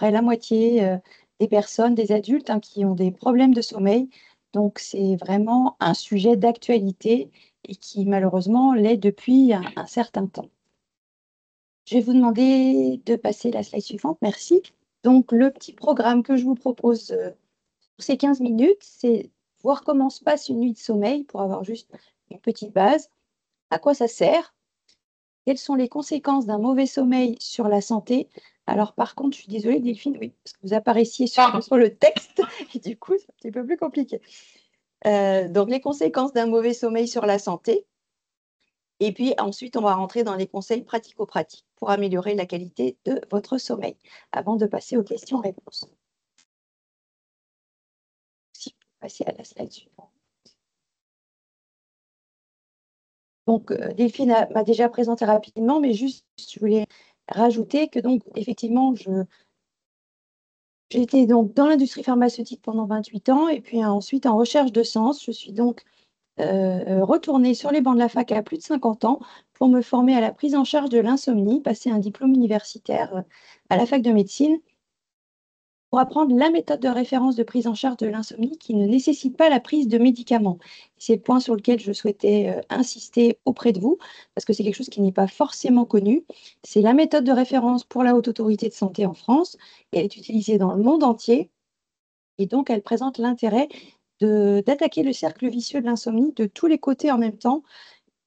près la moitié des personnes, des adultes, hein, qui ont des problèmes de sommeil. Donc, c'est vraiment un sujet d'actualité et qui, malheureusement, l'est depuis un certain temps. Je vais vous demander de passer la slide suivante. Merci. Donc, le petit programme que je vous propose pour ces 15 minutes, c'est voir comment se passe une nuit de sommeil pour avoir juste une petite base. À quoi ça sert? Quelles sont les conséquences d'un mauvais sommeil sur la santé? Alors, par contre, je suis désolée, Delphine, oui, parce que vous apparaissiez sur le texte, et du coup, c'est un petit peu plus compliqué. Donc, les conséquences d'un mauvais sommeil sur la santé. Et puis, ensuite, on va rentrer dans les conseils pratico-pratiques pour améliorer la qualité de votre sommeil, avant de passer aux questions-réponses. Si vous passez à la slide suivante. Donc, Delphine m'a déjà présenté rapidement, mais juste, je voulais rajouter que, donc, effectivement, j'étais donc dans l'industrie pharmaceutique pendant 28 ans et puis ensuite en recherche de sens. Je suis donc retournée sur les bancs de la fac à plus de 50 ans pour me former à la prise en charge de l'insomnie, passer un diplôme universitaire à la fac de médecine pour apprendre la méthode de référence de prise en charge de l'insomnie qui ne nécessite pas la prise de médicaments. C'est le point sur lequel je souhaitais insister auprès de vous, parce que c'est quelque chose qui n'est pas forcément connu. C'est la méthode de référence pour la Haute Autorité de Santé en France, et elle est utilisée dans le monde entier, et donc elle présente l'intérêt d'attaquer le cercle vicieux de l'insomnie de tous les côtés en même temps,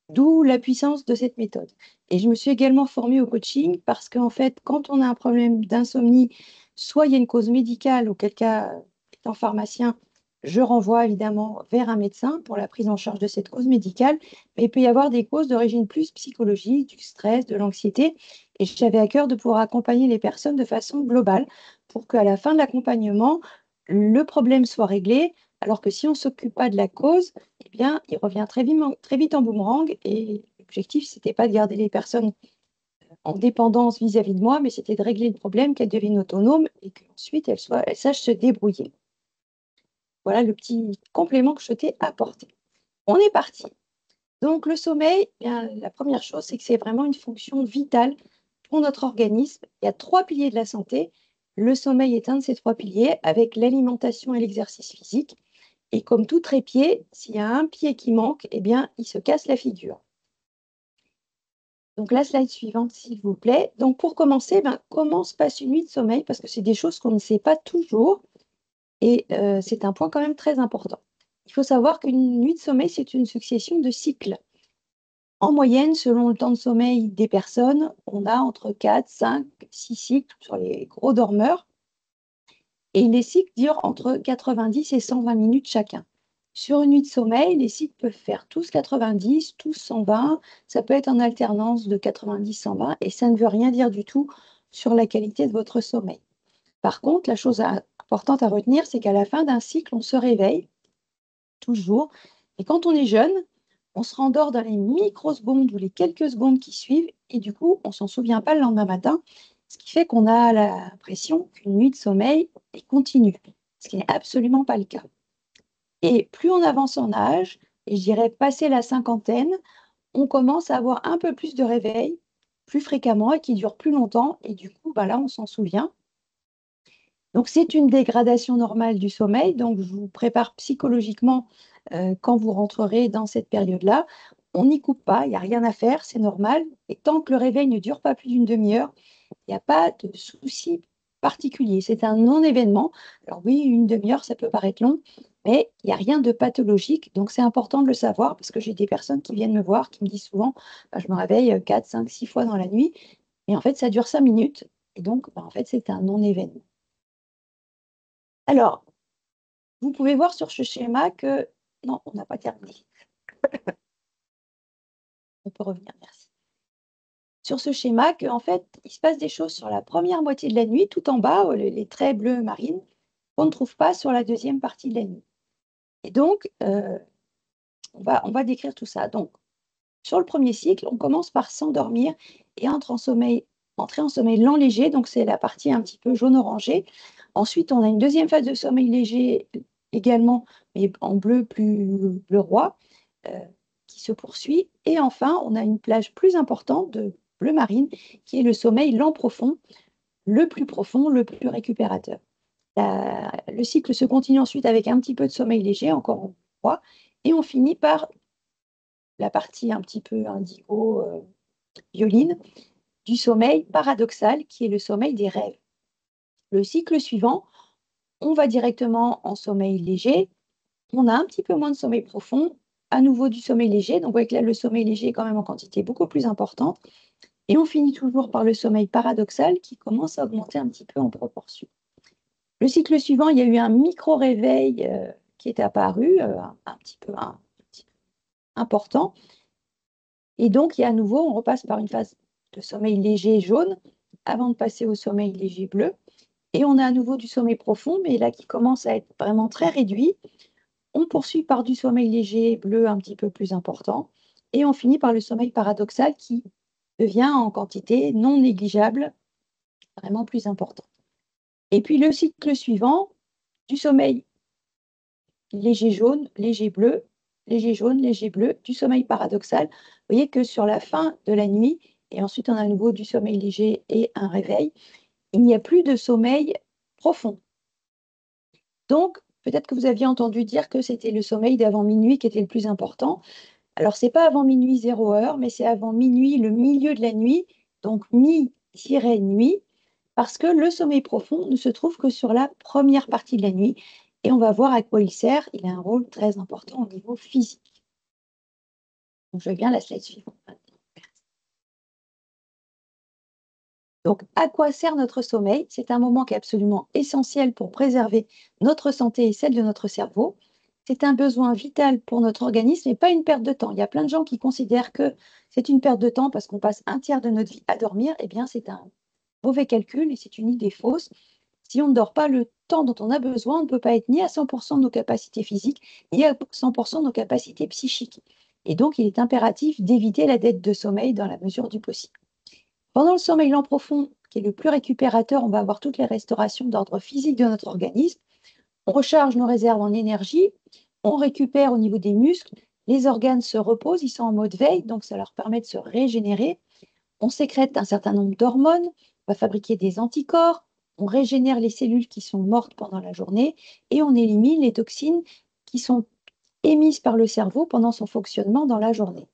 d'où la puissance de cette méthode. Et je me suis également formée au coaching parce qu'en fait, quand on a un problème d'insomnie, soit il y a une cause médicale, auquel cas, étant pharmacien, je renvoie évidemment vers un médecin pour la prise en charge de cette cause médicale, mais il peut y avoir des causes d'origine plus psychologique, du stress, de l'anxiété, et j'avais à cœur de pouvoir accompagner les personnes de façon globale pour qu'à la fin de l'accompagnement, le problème soit réglé, alors que si on ne s'occupe pas de la cause, eh bien, il revient très vite en boomerang. Et l'objectif, ce n'était pas de garder les personnes en dépendance vis-à-vis de moi, mais c'était de régler le problème, qu'elles deviennent autonomes et qu'ensuite elles sachent se débrouiller. Voilà le petit complément que je t'ai apporté. On est parti. Donc, le sommeil, eh bien, la première chose, c'est que c'est vraiment une fonction vitale pour notre organisme. Il y a 3 piliers de la santé. Le sommeil est un de ces 3 piliers, avec l'alimentation et l'exercice physique. Et comme tout trépied, s'il y a un pied qui manque, eh bien, il se casse la figure. Donc, la slide suivante, s'il vous plaît. Donc, pour commencer, comment se passe une nuit de sommeil? Parce que c'est des choses qu'on ne sait pas toujours. Et c'est un point quand même très important. Il faut savoir qu'une nuit de sommeil, c'est une succession de cycles. En moyenne, selon le temps de sommeil des personnes, on a entre 4, 5, 6 cycles sur les gros dormeurs. Et les cycles durent entre 90 et 120 minutes chacun. Sur une nuit de sommeil, les cycles peuvent faire tous 90, tous 120. Ça peut être en alternance de 90-120 et ça ne veut rien dire du tout sur la qualité de votre sommeil. Par contre, la chose importante à retenir, c'est qu'à la fin d'un cycle, on se réveille toujours. Et quand on est jeune, on se rendort dans les microsecondes ou les quelques secondes qui suivent et du coup, on ne s'en souvient pas le lendemain matin, ce qui fait qu'on a l'impression qu'une nuit de sommeil est continue, ce qui n'est absolument pas le cas. Et plus on avance en âge, et je dirais passé la cinquantaine, on commence à avoir un peu plus de réveil, plus fréquemment et qui dure plus longtemps. Et du coup, là, on s'en souvient. Donc, c'est une dégradation normale du sommeil. Donc, je vous prépare psychologiquement quand vous rentrerez dans cette période-là. On n'y coupe pas, il n'y a rien à faire, c'est normal. Et tant que le réveil ne dure pas plus d'une demi-heure, il n'y a pas de souci particulier. C'est un non-événement. Alors oui, une demi-heure, ça peut paraître long, mais il n'y a rien de pathologique. Donc, c'est important de le savoir parce que j'ai des personnes qui viennent me voir, qui me disent souvent, je me réveille 4, 5, 6 fois dans la nuit. Et en fait, ça dure 5 minutes. Et donc, en fait, c'est un non-événement. Alors, vous pouvez voir sur ce schéma que... Non, on n'a pas terminé. On peut revenir, merci. Sur ce schéma qu'en fait, il se passe des choses sur la première moitié de la nuit, tout en bas, les traits bleus marines, qu'on ne trouve pas sur la deuxième partie de la nuit. Et donc, on va décrire tout ça. Donc, sur le premier cycle, on commence par s'endormir et entrer en sommeil lent léger, donc c'est la partie un petit peu jaune-orangé. Ensuite, on a une deuxième phase de sommeil léger également, mais en bleu plus bleu roi, qui se poursuit. Et enfin, on a une plage plus importante de bleu marine, qui est le sommeil lent profond, le plus profond, le plus récupérateur. Le cycle se continue ensuite avec un petit peu de sommeil léger, encore une fois, et on finit par la partie un petit peu indigo, violine, du sommeil paradoxal, qui est le sommeil des rêves. Le cycle suivant, on va directement en sommeil léger, on a un petit peu moins de sommeil profond, à nouveau du sommeil léger, donc vous voyez que là, le sommeil léger est quand même en quantité beaucoup plus importante, et on finit toujours par le sommeil paradoxal qui commence à augmenter un petit peu en proportion. Le cycle suivant, il y a eu un micro-réveil qui est apparu, un petit peu important. Et donc, il y a à nouveau, on repasse par une phase de sommeil léger jaune avant de passer au sommeil léger bleu. Et on a à nouveau du sommeil profond, mais là qui commence à être vraiment très réduit. On poursuit par du sommeil léger bleu un petit peu plus important. Et on finit par le sommeil paradoxal qui devient en quantité non négligeable, vraiment plus important. Et puis le cycle suivant, du sommeil léger jaune, léger bleu, léger jaune, léger bleu, du sommeil paradoxal. Vous voyez que sur la fin de la nuit, et ensuite on a à nouveau du sommeil léger et un réveil, il n'y a plus de sommeil profond. Donc, peut-être que vous aviez entendu dire que c'était le sommeil d'avant minuit qui était le plus important. Alors, ce n'est pas avant minuit 0 heure, mais c'est avant minuit, le milieu de la nuit, donc mi-nuit, parce que le sommeil profond ne se trouve que sur la première partie de la nuit. Et on va voir à quoi il sert. Il a un rôle très important au niveau physique. Donc, je veux bien la slide suivante maintenant. Donc, à quoi sert notre sommeil? C'est un moment qui est absolument essentiel pour préserver notre santé et celle de notre cerveau. C'est un besoin vital pour notre organisme et pas une perte de temps. Il y a plein de gens qui considèrent que c'est une perte de temps parce qu'on passe un tiers de notre vie à dormir. Eh bien, c'est un mauvais calcul et c'est une idée fausse. Si on ne dort pas le temps dont on a besoin, on ne peut pas être ni à 100% de nos capacités physiques, ni à 100% de nos capacités psychiques. Et donc, il est impératif d'éviter la dette de sommeil dans la mesure du possible. Pendant le sommeil lent profond, qui est le plus récupérateur, on va avoir toutes les restaurations d'ordre physique de notre organisme. On recharge nos réserves en énergie, on récupère au niveau des muscles, les organes se reposent, ils sont en mode veille, donc ça leur permet de se régénérer. On sécrète un certain nombre d'hormones, on va fabriquer des anticorps, on régénère les cellules qui sont mortes pendant la journée et on élimine les toxines qui sont émises par le cerveau pendant son fonctionnement dans la journée.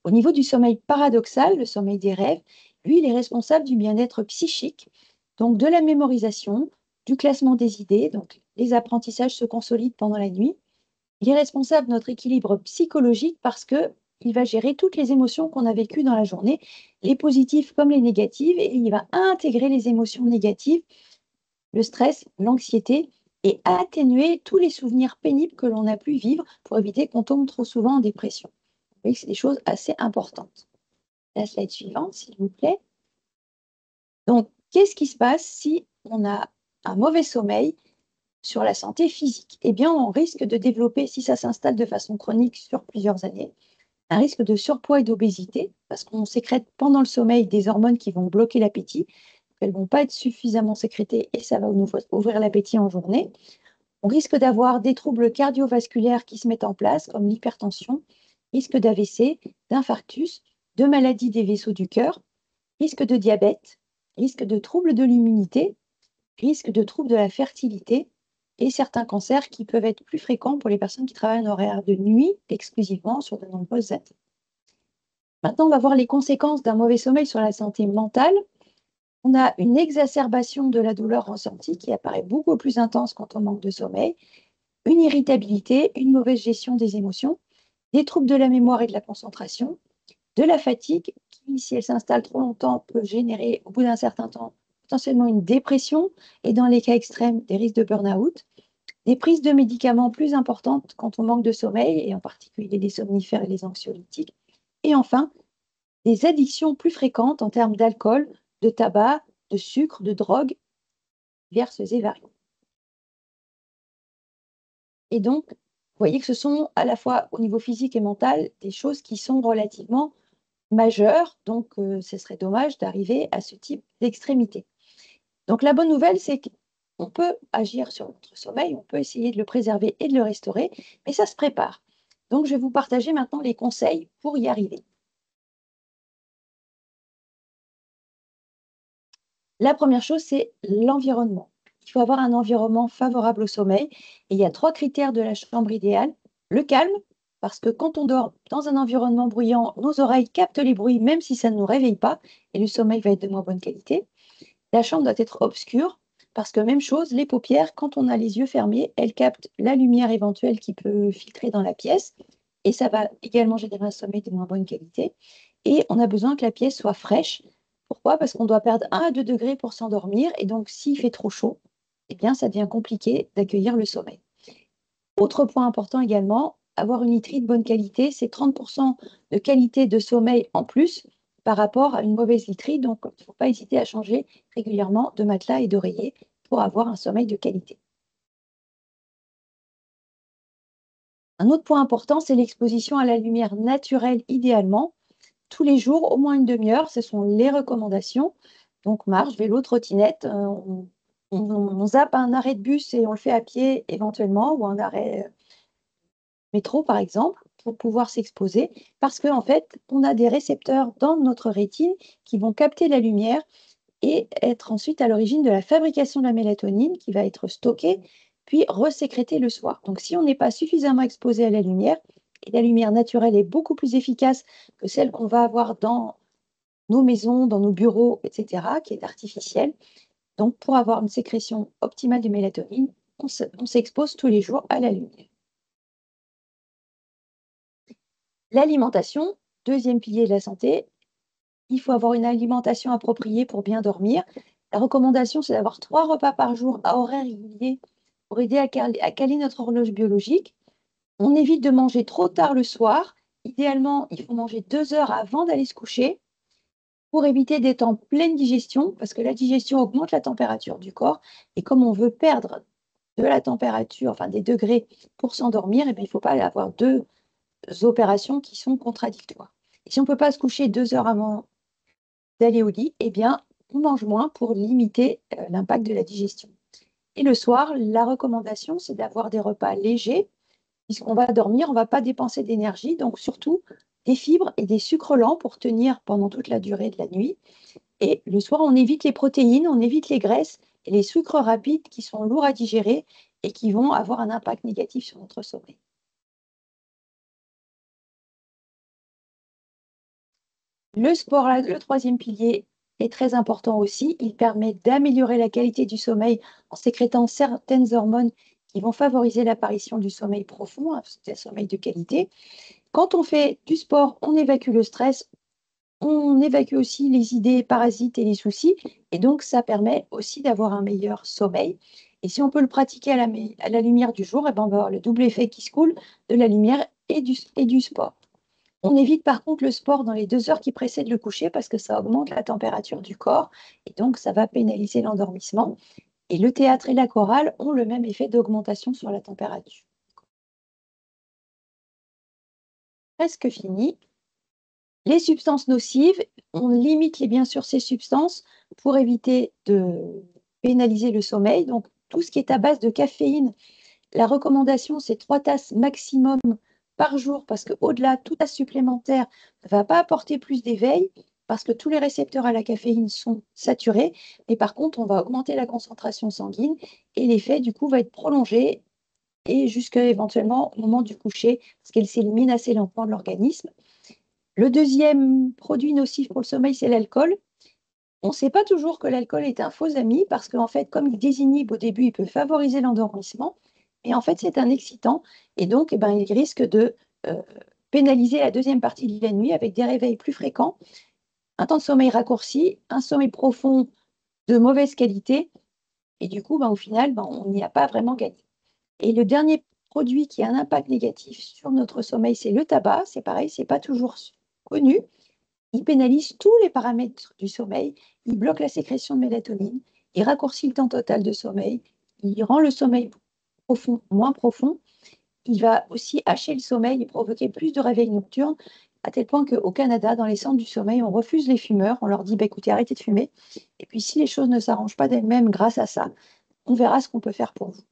Au niveau du sommeil paradoxal, le sommeil des rêves, lui, il est responsable du bien-être psychique, donc de la mémorisation, du classement des idées, donc les apprentissages se consolident pendant la nuit. Il est responsable de notre équilibre psychologique parce que il va gérer toutes les émotions qu'on a vécues dans la journée, les positives comme les négatives, et il va intégrer les émotions négatives, le stress, l'anxiété, et atténuer tous les souvenirs pénibles que l'on a pu vivre pour éviter qu'on tombe trop souvent en dépression. Vous voyez que c'est des choses assez importantes. La slide suivante, s'il vous plaît. Donc, qu'est-ce qui se passe si on a un mauvais sommeil sur la santé physique? Eh bien, on risque de développer, si ça s'installe de façon chronique sur plusieurs années, un risque de surpoids et d'obésité, parce qu'on sécrète pendant le sommeil des hormones qui vont bloquer l'appétit. Elles ne vont pas être suffisamment sécrétées et ça va nous ouvrir l'appétit en journée. On risque d'avoir des troubles cardiovasculaires qui se mettent en place, comme l'hypertension, risque d'AVC, d'infarctus, de maladies des vaisseaux du cœur, risque de diabète, risque de troubles de l'immunité, risque de troubles de la fertilité et certains cancers qui peuvent être plus fréquents pour les personnes qui travaillent en horaire de nuit exclusivement sur de nombreuses années. Maintenant, on va voir les conséquences d'un mauvais sommeil sur la santé mentale. On a une exacerbation de la douleur ressentie qui apparaît beaucoup plus intense quand on manque de sommeil, une irritabilité, une mauvaise gestion des émotions, des troubles de la mémoire et de la concentration, de la fatigue qui, si elle s'installe trop longtemps, peut générer au bout d'un certain temps potentiellement une dépression et dans les cas extrêmes, des risques de burn-out, des prises de médicaments plus importantes quand on manque de sommeil, et en particulier les somnifères et les anxiolytiques, et enfin, des addictions plus fréquentes en termes d'alcool, de tabac, de sucre, de drogue, diverses et variées. Et donc, vous voyez que ce sont à la fois au niveau physique et mental des choses qui sont relativement majeures, donc ce serait dommage d'arriver à ce type d'extrémité. Donc la bonne nouvelle, c'est qu'on peut agir sur notre sommeil, on peut essayer de le préserver et de le restaurer, mais ça se prépare. Donc je vais vous partager maintenant les conseils pour y arriver. La première chose, c'est l'environnement. Il faut avoir un environnement favorable au sommeil. Et il y a 3 critères de la chambre idéale. Le calme, parce que quand on dort dans un environnement bruyant, nos oreilles captent les bruits, même si ça ne nous réveille pas, et le sommeil va être de moins bonne qualité. La chambre doit être obscure, parce que même chose, les paupières, quand on a les yeux fermés, elles captent la lumière éventuelle qui peut filtrer dans la pièce, et ça va également générer un sommeil de moins bonne qualité. Et on a besoin que la pièce soit fraîche. Pourquoi? Parce qu'on doit perdre 1 à 2 degrés pour s'endormir, et donc s'il fait trop chaud, eh bien, ça devient compliqué d'accueillir le sommeil. Autre point important également, avoir une literie de bonne qualité, c'est 30% de qualité de sommeil en plus par rapport à une mauvaise literie. Donc, il ne faut pas hésiter à changer régulièrement de matelas et d'oreiller pour avoir un sommeil de qualité. Un autre point important, c'est l'exposition à la lumière naturelle idéalement. Tous les jours, au moins une demi-heure, ce sont les recommandations. Donc, marche, vélo, trottinette, on zappe un arrêt de bus et on le fait à pied éventuellement, ou un arrêt métro, par exemple, pour pouvoir s'exposer, parce qu'en fait, on a des récepteurs dans notre rétine qui vont capter la lumière et être ensuite à l'origine de la fabrication de la mélatonine qui va être stockée, puis resécrétée le soir. Donc, si on n'est pas suffisamment exposé à la lumière, et la lumière naturelle est beaucoup plus efficace que celle qu'on va avoir dans nos maisons, dans nos bureaux, etc., qui est artificielle. Donc, pour avoir une sécrétion optimale de mélatonine, on s'expose tous les jours à la lumière. L'alimentation, deuxième pilier de la santé, il faut avoir une alimentation appropriée pour bien dormir. La recommandation, c'est d'avoir 3 repas par jour à horaires réguliers pour aider à caler notre horloge biologique. On évite de manger trop tard le soir. Idéalement, il faut manger 2 heures avant d'aller se coucher pour éviter d'être en pleine digestion, parce que la digestion augmente la température du corps. Et comme on veut perdre de la température, enfin des degrés pour s'endormir, eh bien, il ne faut pas avoir 2 opérations qui sont contradictoires. Et si on ne peut pas se coucher 2 heures avant d'aller au lit, eh bien, on mange moins pour limiter l'impact de la digestion. Et le soir, la recommandation, c'est d'avoir des repas légers, puisqu'on va dormir, on ne va pas dépenser d'énergie, donc surtout des fibres et des sucres lents pour tenir pendant toute la durée de la nuit. Et le soir, on évite les protéines, on évite les graisses et les sucres rapides qui sont lourds à digérer et qui vont avoir un impact négatif sur notre sommeil. Le sport, le troisième pilier, est très important aussi. Il permet d'améliorer la qualité du sommeil en sécrétant certaines hormones qui vont favoriser l'apparition du sommeil profond, un sommeil de qualité. Quand on fait du sport, on évacue le stress, on évacue aussi les idées parasites et les soucis, et donc ça permet aussi d'avoir un meilleur sommeil. Et si on peut le pratiquer à la lumière du jour, eh ben on va avoir le double effet qui se coule de la lumière et du sport. On évite par contre le sport dans les 2 heures qui précèdent le coucher parce que ça augmente la température du corps et donc ça va pénaliser l'endormissement. Et le théâtre et la chorale ont le même effet d'augmentation sur la température. Presque fini. Les substances nocives, on limite bien sûr ces substances pour éviter de pénaliser le sommeil. Donc tout ce qui est à base de caféine, la recommandation c'est 3 tasses maximum par jour parce qu'au-delà, toute tasse supplémentaire ne va pas apporter plus d'éveil parce que tous les récepteurs à la caféine sont saturés. Mais par contre, on va augmenter la concentration sanguine et l'effet du coup va être prolongé et jusqu'à éventuellement au moment du coucher parce qu'elle s'élimine assez lentement de l'organisme. Le deuxième produit nocif pour le sommeil, c'est l'alcool. On ne sait pas toujours que l'alcool est un faux ami parce qu'en fait, comme il désinhibe au début, il peut favoriser l'endormissement. Et en fait, c'est un excitant. Et donc, eh ben, il risque de euh, pénaliser la deuxième partie de la nuit avec des réveils plus fréquents, un temps de sommeil raccourci, un sommeil profond de mauvaise qualité. Et du coup, ben, au final, ben, on n'y a pas vraiment gagné. Et le dernier produit qui a un impact négatif sur notre sommeil, c'est le tabac. C'est pareil, c'est pas toujours connu. Il pénalise tous les paramètres du sommeil, il bloque la sécrétion de mélatonine, il raccourcit le temps total de sommeil, il rend le sommeil profond moins profond, il va aussi hacher le sommeil et provoquer plus de réveils nocturnes, à tel point qu'au Canada, dans les centres du sommeil, on refuse les fumeurs, on leur dit bah, écoutez, arrêtez de fumer, et puis si les choses ne s'arrangent pas d'elles-mêmes grâce à ça, on verra ce qu'on peut faire pour vous.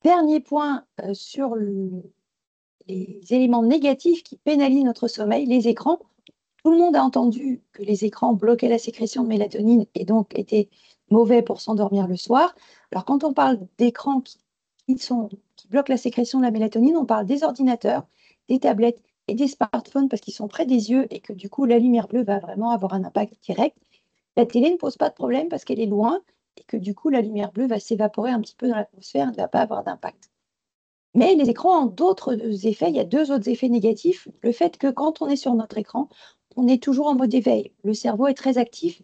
Dernier point sur les éléments négatifs qui pénalisent notre sommeil, les écrans. Tout le monde a entendu que les écrans bloquaient la sécrétion de mélatonine et donc étaient mauvais pour s'endormir le soir. Alors, quand on parle d'écrans qui bloquent la sécrétion de la mélatonine, on parle des ordinateurs, des tablettes et des smartphones parce qu'ils sont près des yeux et que du coup, la lumière bleue va vraiment avoir un impact direct. La télé ne pose pas de problème parce qu'elle est loin et que du coup, la lumière bleue va s'évaporer un petit peu dans l'atmosphère et ne va pas avoir d'impact. Mais les écrans ont d'autres effets. Il y a deux autres effets négatifs. Le fait que quand on est sur notre écran, on est toujours en mode éveil. Le cerveau est très actif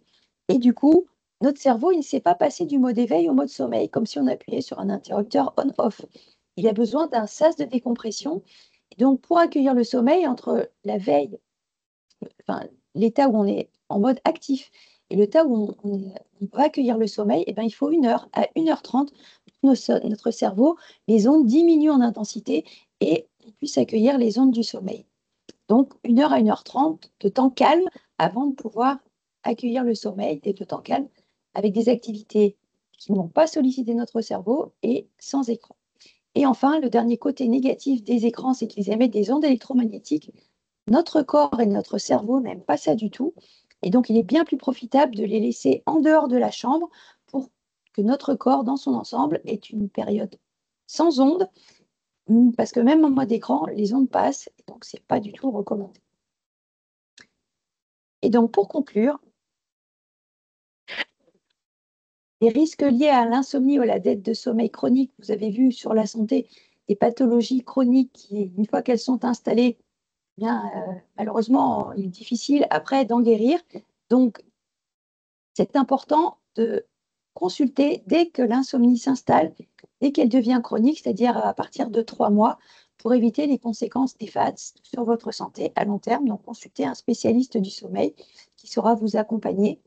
et du coup, notre cerveau, il ne sait pas passer du mode éveil au mode sommeil, comme si on appuyait sur un interrupteur on-off. Il a besoin d'un sas de décompression. Et donc, pour accueillir le sommeil, entre la veille, enfin, l'état où on est en mode actif et l'état où on va accueillir le sommeil, eh ben, il faut 1 heure. À 1h30, notre cerveau, les ondes diminuent en intensité et on puisse accueillir les ondes du sommeil. Donc, 1 heure à 1h30 de temps calme avant de pouvoir accueillir le sommeil et de temps calme avec des activités qui ne vont pas solliciter notre cerveau et sans écran. Et enfin, le dernier côté négatif des écrans, c'est qu'ils émettent des ondes électromagnétiques. Notre corps et notre cerveau n'aiment pas ça du tout. Et donc, il est bien plus profitable de les laisser en dehors de la chambre pour que notre corps, dans son ensemble, ait une période sans ondes, parce que même en mode écran, les ondes passent, et donc ce n'est pas du tout recommandé. Et donc, pour conclure, les risques liés à l'insomnie ou à la dette de sommeil chronique, vous avez vu sur la santé des pathologies chroniques qui, une fois qu'elles sont installées, bien, malheureusement, il est difficile après d'en guérir. Donc, c'est important de consulter dès que l'insomnie s'installe, dès qu'elle devient chronique, c'est-à-dire à partir de 3 mois, pour éviter les conséquences néfastes sur votre santé à long terme. Donc, consultez un spécialiste du sommeil qui saura vous accompagner.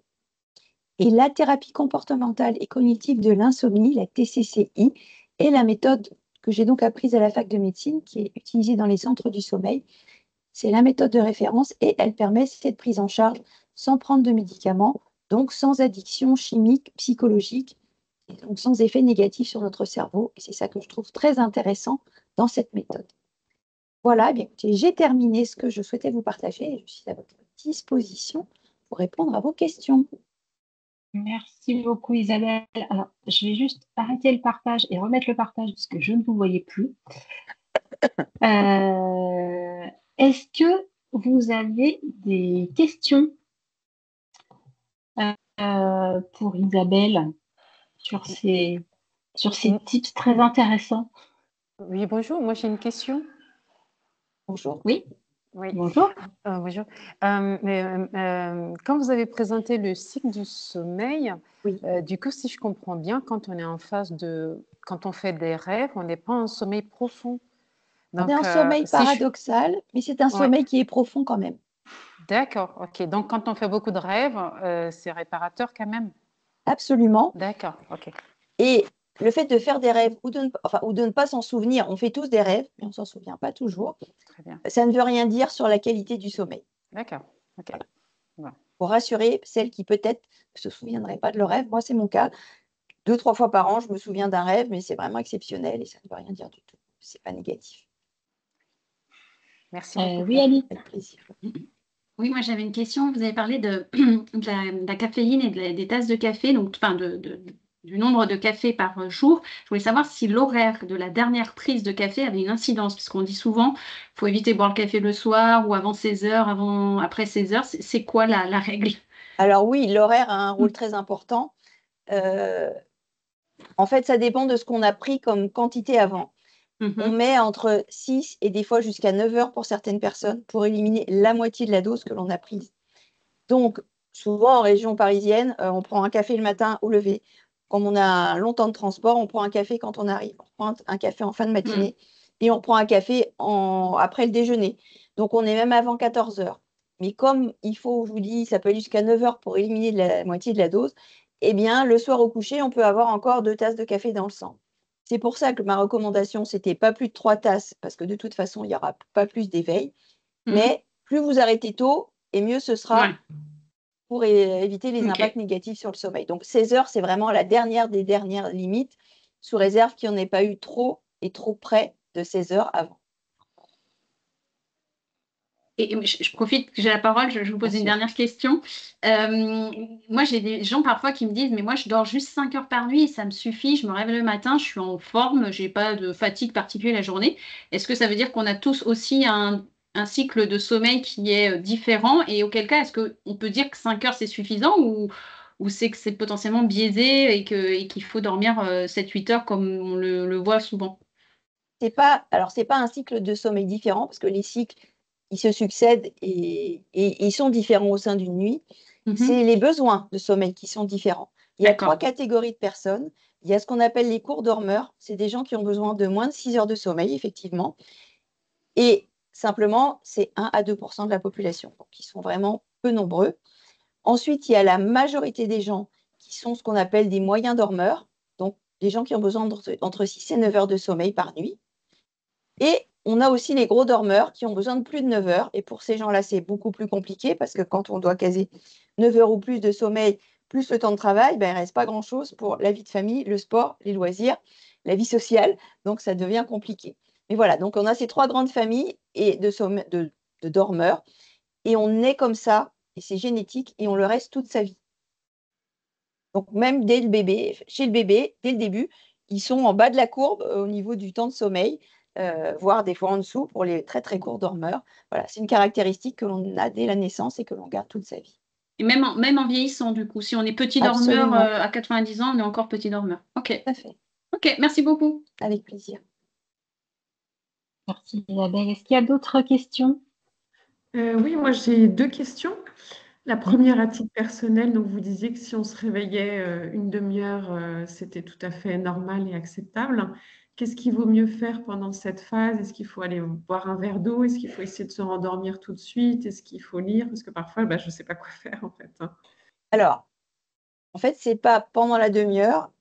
Et la thérapie comportementale et cognitive de l'insomnie, la TCCI, est la méthode que j'ai donc apprise à la fac de médecine, qui est utilisée dans les centres du sommeil. C'est la méthode de référence et elle permet cette prise en charge sans prendre de médicaments, donc sans addiction chimique, psychologique, et donc sans effet négatif sur notre cerveau. Et c'est ça que je trouve très intéressant dans cette méthode. Voilà, eh bien, écoutez, j'ai terminé ce que je souhaitais vous partager et je suis à votre disposition pour répondre à vos questions. Merci beaucoup Isabelle. Alors, je vais juste arrêter le partage et remettre le partage parce que je ne vous voyais plus. Est-ce que vous avez des questions pour Isabelle sur ces tips très intéressants? Oui, bonjour, moi j'ai une question. Bonjour. Oui, Oui, bonjour. bonjour. Quand vous avez présenté le cycle du sommeil, Oui. du coup, si je comprends bien, quand on est en phase quand on fait des rêves, on n'est pas en sommeil profond. On est Donc, en sommeil paradoxal, mais c'est un Ouais. sommeil qui est profond quand même. D'accord, ok. Donc, quand on fait beaucoup de rêves, c'est réparateur quand même. Absolument. D'accord, ok. Et le fait de faire des rêves ou de ne pas s'en souvenir, on fait tous des rêves, mais on ne s'en souvient pas toujours, Très bien. ça ne veut rien dire sur la qualité du sommeil. D'accord, ok. Voilà. Bon. Pour rassurer celles qui peut-être ne se souviendraient pas de leur rêve, moi c'est mon cas. 2-3 fois par an, je me souviens d'un rêve, mais c'est vraiment exceptionnel et ça ne veut rien dire du tout. C'est pas négatif. Merci beaucoup. Oui, Ali. Avec plaisir. Oui, moi j'avais une question. Vous avez parlé de, de la caféine et des tasses de café, donc enfin du nombre de cafés par jour. Je voulais savoir si l'horaire de la dernière prise de café avait une incidence, puisqu'on dit souvent qu'il faut éviter de boire le café le soir ou avant 16 heures, après 16 heures. C'est quoi la règle? Alors oui, l'horaire a un rôle très important. En fait, ça dépend de ce qu'on a pris comme quantité avant. On met entre 6 et des fois jusqu'à 9 heures pour certaines personnes pour éliminer la moitié de la dose que l'on a prise. Donc, souvent en région parisienne, on prend un café le matin au lever. Comme on a un long temps de transport, on prend un café quand on arrive. On prend un café en fin de matinée et on prend un café après le déjeuner. Donc, on est même avant 14 heures. Mais comme il faut, je vous dis, ça peut aller jusqu'à 9 heures pour éliminer la moitié de la dose, eh bien, le soir au coucher, on peut avoir encore 2 tasses de café dans le sang. C'est pour ça que ma recommandation, c'était pas plus de 3 tasses, parce que de toute façon, il n'y aura pas plus d'éveil. Mais plus vous arrêtez tôt, et mieux ce sera pour éviter les impacts négatifs sur le sommeil. Donc 16 heures, c'est vraiment la dernière des dernières limites, sous réserve qu'il n'y en ait pas eu trop et trop près de 16 heures avant. Et je profite que j'ai la parole, je vous pose Bien une sûr. dernière question. Moi, j'ai des gens parfois qui me disent, mais moi, je dors juste 5 heures par nuit et ça me suffit. Je me réveille le matin, je suis en forme, j'ai pas de fatigue particulière la journée. Est-ce que ça veut dire qu'on a tous aussi un cycle de sommeil qui est différent? Et auquel cas, est-ce qu'on peut dire que 5 heures, c'est suffisant ou c'est que c'est potentiellement biaisé et qu'il faut dormir 7-8 heures comme on le voit souvent? Alors, c'est pas un cycle de sommeil différent parce que les cycles, ils se succèdent et ils sont différents au sein d'une nuit. Mhm. C'est les besoins de sommeil qui sont différents. Il y a trois D'accord. catégories de personnes. Il y a ce qu'on appelle les courts dormeurs. C'est des gens qui ont besoin de moins de 6 heures de sommeil, effectivement. Et simplement, c'est 1 à 2% de la population. Donc, ils sont vraiment peu nombreux. Ensuite, il y a la majorité des gens qui sont ce qu'on appelle des moyens dormeurs. Donc, des gens qui ont besoin entre 6 et 9 heures de sommeil par nuit. Et on a aussi les gros dormeurs qui ont besoin de plus de 9 heures. Et pour ces gens-là, c'est beaucoup plus compliqué parce que quand on doit caser 9 heures ou plus de sommeil, plus le temps de travail, ben, il ne reste pas grand-chose pour la vie de famille, le sport, les loisirs, la vie sociale. Donc, ça devient compliqué. Mais voilà, donc on a ces trois grandes familles de dormeurs. Et on est comme ça, et c'est génétique, et on le reste toute sa vie. Donc, même dès le bébé, chez le bébé, dès le début, ils sont en bas de la courbe au niveau du temps de sommeil, voire des fois en dessous pour les très très courts dormeurs. Voilà, c'est une caractéristique que l'on a dès la naissance et que l'on garde toute sa vie. Et même en vieillissant, du coup, si on est petit dormeur Absolument, à 90 ans, on est encore petit dormeur. Ok, tout à fait, ok, merci beaucoup. avec plaisir. Merci Isabelle. Est-ce qu'il y a d'autres questions? Oui, moi j'ai deux questions. La Oui. première à titre personnel, donc vous disiez que si on se réveillait une demi-heure, c'était tout à fait normal et acceptable. Qu'est-ce qu'il vaut mieux faire pendant cette phase? Est-ce qu'il faut aller boire un verre d'eau? Est-ce qu'il faut essayer de se rendormir tout de suite? Est-ce qu'il faut lire? Parce que parfois, bah, je ne sais pas quoi faire en fait, hein. Alors, en fait, c'est pas pendant la demi-heure.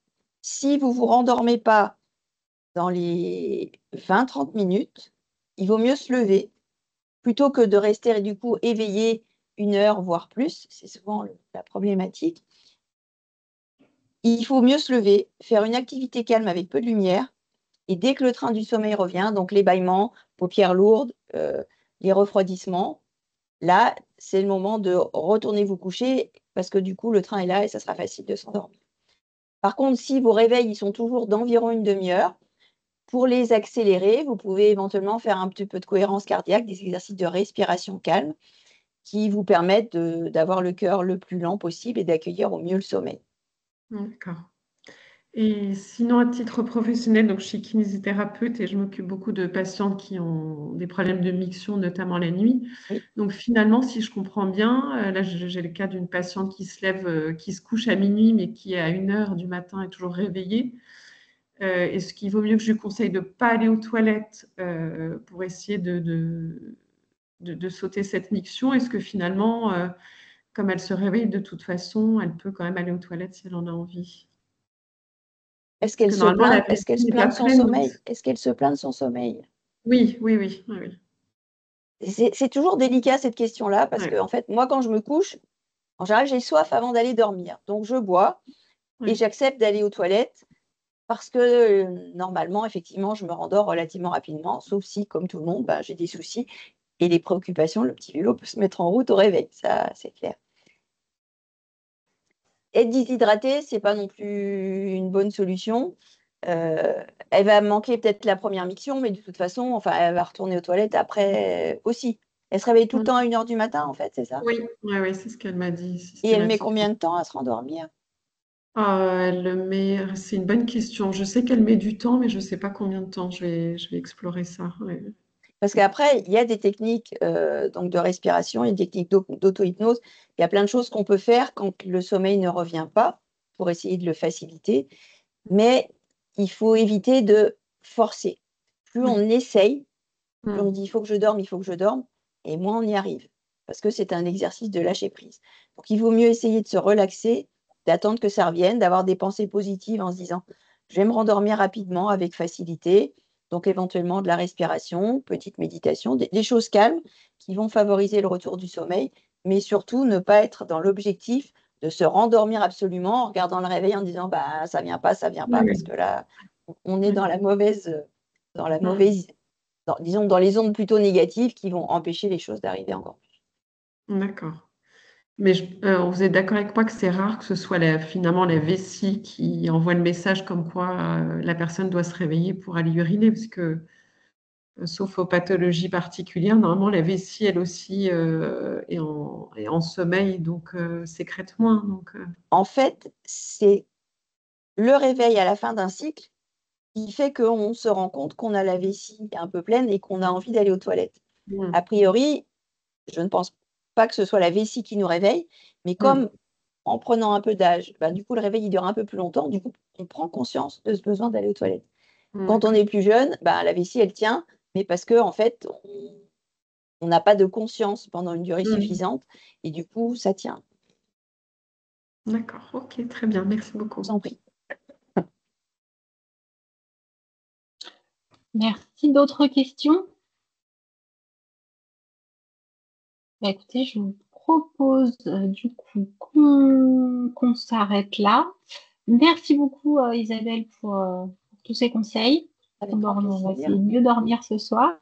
Si vous vous rendormez pas dans les 20-30 minutes, il vaut mieux se lever plutôt que de rester du coup éveillé 1 heure, voire plus. C'est souvent la problématique. Il faut mieux se lever, faire une activité calme avec peu de lumière, et dès que le train du sommeil revient, donc les bâillements, paupières lourdes, les refroidissements, là, c'est le moment de retourner vous coucher parce que du coup, le train est là et ça sera facile de s'endormir. Par contre, si vos réveils, ils sont toujours d'environ une demi-heure, pour les accélérer, vous pouvez éventuellement faire un petit peu de cohérence cardiaque, des exercices de respiration calme qui vous permettent d'avoir le cœur le plus lent possible et d'accueillir au mieux le sommeil. D'accord. Et sinon, à titre professionnel, donc je suis kinésithérapeute et je m'occupe beaucoup de patientes qui ont des problèmes de miction, notamment la nuit. Oui. Donc finalement, si je comprends bien, là j'ai le cas d'une patiente qui se lève, qui se couche à minuit, mais qui à 1 heure du matin est toujours réveillée. Est-ce qu'il vaut mieux que je lui conseille de ne pas aller aux toilettes pour essayer de sauter cette miction? Est-ce que finalement, comme elle se réveille de toute façon, elle peut quand même aller aux toilettes si elle en a envie? Est-ce Parce qu'elle que se normalement, la plaint, est-ce qu'elle vessie se n'est plaint pas de son pleine. sommeil? Est-ce qu'elle se plaint de son sommeil? Oui, oui, oui, oui, oui. C'est toujours délicat cette question-là parce que Ouais, en fait, moi, quand je me couche, en général, j'ai soif avant d'aller dormir. Donc, je bois et ouais. j'accepte d'aller aux toilettes parce que normalement, effectivement, je me rendors relativement rapidement, sauf si, comme tout le monde, bah, j'ai des soucis et des préoccupations. Le petit vélo peut se mettre en route au réveil, ça, c'est clair. Être déshydratée, c'est pas non plus une bonne solution. Elle va manquer peut-être la première miction, mais de toute façon, enfin, elle va retourner aux toilettes après aussi. Elle se réveille tout le temps à 1 heure du matin, en fait, c'est ça? Oui, ouais, ouais, c'est ce qu'elle m'a dit Et elle met systématiquement. combien de temps à se rendormir? Elle le met, c'est une bonne question. Je sais qu'elle met du temps, mais je ne sais pas combien de temps. Je vais explorer ça. Ouais. Parce qu'après, il y a des techniques donc de respiration, il y a des techniques d'auto-hypnose. Il y a plein de choses qu'on peut faire quand le sommeil ne revient pas pour essayer de le faciliter. Mais il faut éviter de forcer. Plus on Oui. essaye, plus on Mm. dit il faut que je dorme, il faut que je dorme, et moins on y arrive. Parce que c'est un exercice de lâcher prise. Donc il vaut mieux essayer de se relaxer, d'attendre que ça revienne, d'avoir des pensées positives en se disant je vais me rendormir rapidement avec facilité. Donc éventuellement de la respiration, petite méditation, des choses calmes qui vont favoriser le retour du sommeil, mais surtout ne pas être dans l'objectif de se rendormir absolument en regardant le réveil en disant bah ça vient pas, Oui, parce oui. que là on est Oui. dans la Mm. mauvaise disons, dans les ondes plutôt négatives qui vont empêcher les choses d'arriver encore plus. D'accord. Mais vous êtes d'accord avec moi que c'est rare que ce soit finalement la vessie qui envoie le message comme quoi la personne doit se réveiller pour aller uriner, parce que sauf aux pathologies particulières, normalement la vessie, elle aussi, est en sommeil, donc sécrète moins. Donc, En fait, c'est le réveil à la fin d'un cycle qui fait qu'on se rend compte qu'on a la vessie un peu pleine et qu'on a envie d'aller aux toilettes. A priori, je ne pense pas que ce soit la vessie qui nous réveille, mais comme en prenant un peu d'âge, du coup, le réveil il dure un peu plus longtemps, du coup, on prend conscience de ce besoin d'aller aux toilettes. Quand on est plus jeune, la vessie, elle tient, mais parce que en fait, on n'a pas de conscience pendant une durée suffisante, et du coup, ça tient. D'accord, ok, très bien, merci beaucoup. Je vous en prie. Merci. D'autres questions? Écoutez, je vous propose du coup qu'on s'arrête là. Merci beaucoup Isabelle pour tous ces conseils. Avec On grand va plaisir. essayer de mieux dormir ce soir.